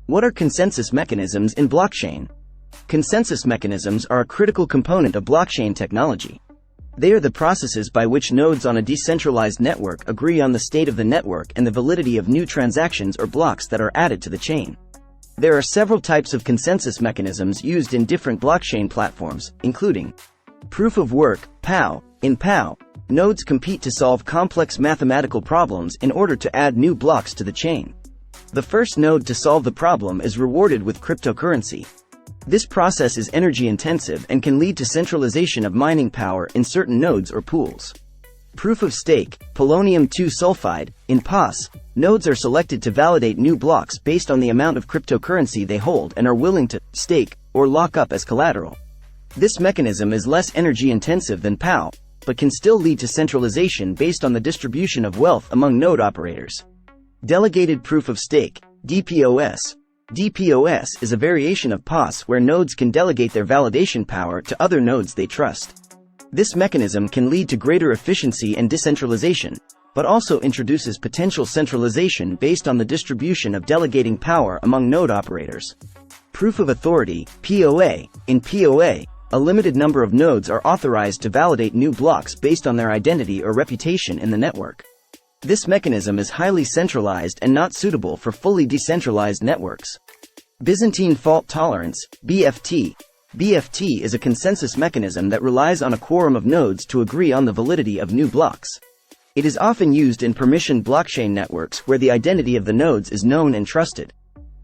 What are consensus mechanisms in blockchain? Consensus mechanisms are a critical component of blockchain technology. They are the processes by which nodes on a decentralized network agree on the state of the network and the validity of new transactions or blocks that are added to the chain. There are several types of consensus mechanisms used in different blockchain platforms, including proof of work, POW. In POW, nodes compete to solve complex mathematical problems in order to add new blocks to the chain. The first node to solve the problem is rewarded with cryptocurrency. This process is energy-intensive and can lead to centralization of mining power in certain nodes or pools. Proof of stake, polonium-2 sulfide. In POS, nodes are selected to validate new blocks based on the amount of cryptocurrency they hold and are willing to stake or lock up as collateral. This mechanism is less energy-intensive than POW, but can still lead to centralization based on the distribution of wealth among node operators. Delegated proof of stake, DPoS. DPoS is a variation of POS where nodes can delegate their validation power to other nodes they trust. This mechanism can lead to greater efficiency and decentralization, but also introduces potential centralization based on the distribution of delegating power among node operators. Proof of authority, POA. In POA, a limited number of nodes are authorized to validate new blocks based on their identity or reputation in the network. This mechanism is highly centralized and not suitable for fully decentralized networks. Byzantine fault tolerance, BFT. BFT is a consensus mechanism that relies on a quorum of nodes to agree on the validity of new blocks. It is often used in permissioned blockchain networks where the identity of the nodes is known and trusted.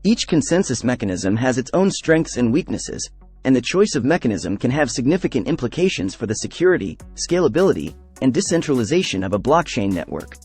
Each consensus mechanism has its own strengths and weaknesses, and the choice of mechanism can have significant implications for the security, scalability, and decentralization of a blockchain network.